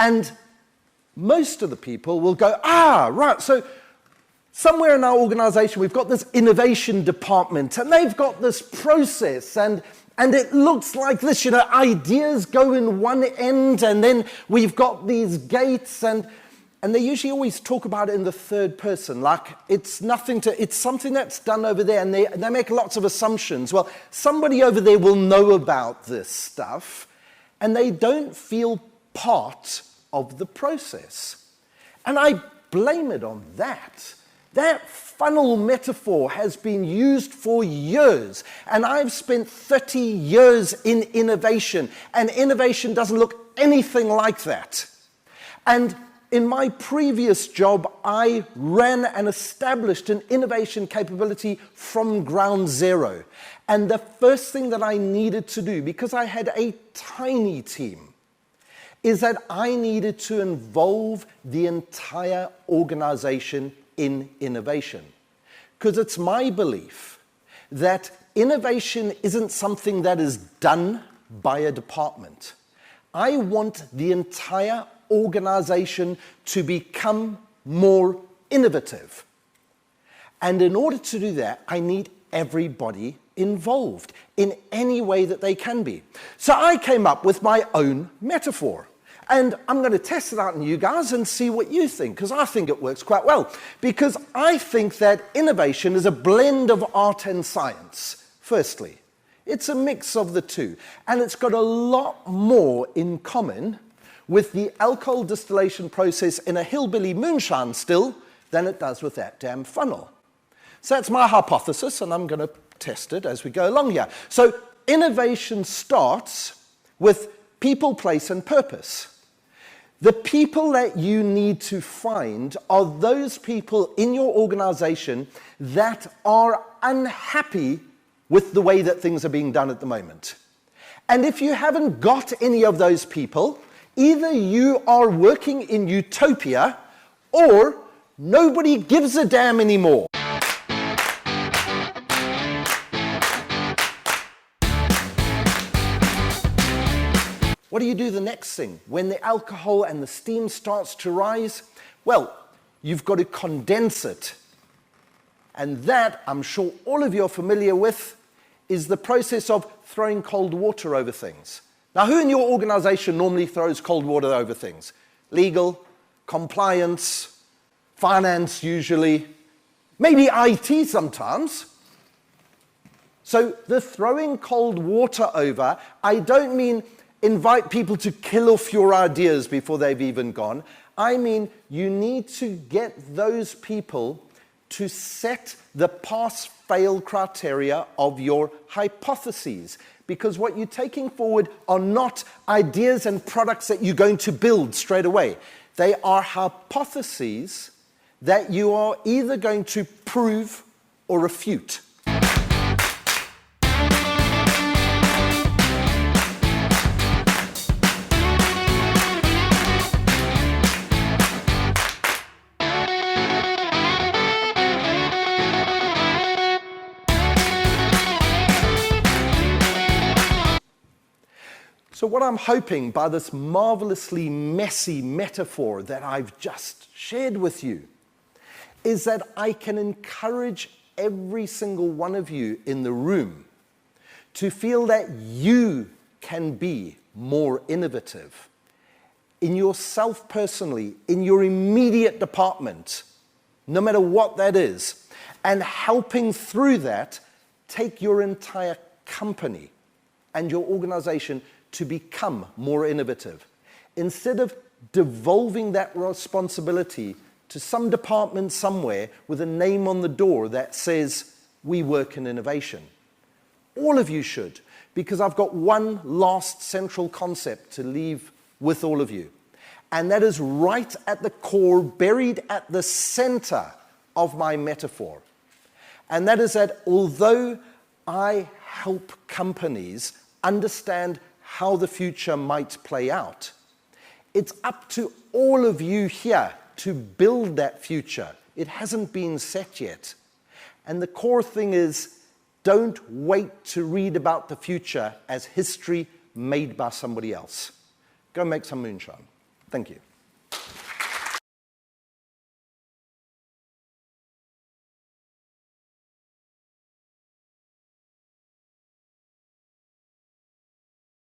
And most of the people will go, right, so somewhere in our organization we've got this innovation department, and they've got this process, and it looks like this, ideas go in one end, and then we've got these gates, and they usually always talk about it in the third person, like it's something that's done over there, and they make lots of assumptions. Well, somebody over there will know about this stuff, and they don't feel part of the process. And I blame it on that. That funnel metaphor has been used for years, and I've spent 30 years in innovation, and innovation doesn't look anything like that. And in my previous job, I ran and established an innovation capability from ground zero. And the first thing that I needed to do, because I had a tiny team, is that I needed to involve the entire organization in innovation. Because it's my belief that innovation isn't something that is done by a department. I want the entire organization to become more innovative. And in order to do that, I need everybody involved in any way that they can be. So I came up with my own metaphor. And I'm going to test it out on you guys and see what you think, because I think it works quite well. Because I think that innovation is a blend of art and science, firstly. It's a mix of the two. And it's got a lot more in common with the alcohol distillation process in a hillbilly moonshine still than it does with that damn funnel. So that's my hypothesis, and I'm going to test it as we go along here. So innovation starts with people, place, and purpose. The people that you need to find are those people in your organization that are unhappy with the way that things are being done at the moment. And if you haven't got any of those people, either you are working in utopia or nobody gives a damn anymore. What do you do the next thing? When the alcohol and the steam starts to rise, well, you've got to condense it. And that, I'm sure all of you are familiar with, is the process of throwing cold water over things. Now, who in your organization normally throws cold water over things? Legal, compliance, finance usually, maybe IT sometimes. So the throwing cold water over, I don't mean invite people to kill off your ideas before they've even gone. I mean, you need to get those people to set the pass-fail criteria of your hypotheses. Because what you're taking forward are not ideas and products that you're going to build straight away. They are hypotheses that you are either going to prove or refute. So what I'm hoping by this marvelously messy metaphor that I've just shared with you is that I can encourage every single one of you in the room to feel that you can be more innovative in yourself personally, in your immediate department, no matter what that is, and helping through that take your entire company and your organization to become more innovative. Instead of devolving that responsibility to some department somewhere with a name on the door that says, we work in innovation. All of you should, because I've got one last central concept to leave with all of you. And that is right at the core, buried at the center of my metaphor. And that is that although I help companies understand how the future might play out, it's up to all of you here to build that future. It hasn't been set yet. And the core thing is, don't wait to read about the future as history made by somebody else. Go make some moonshine. Thank you.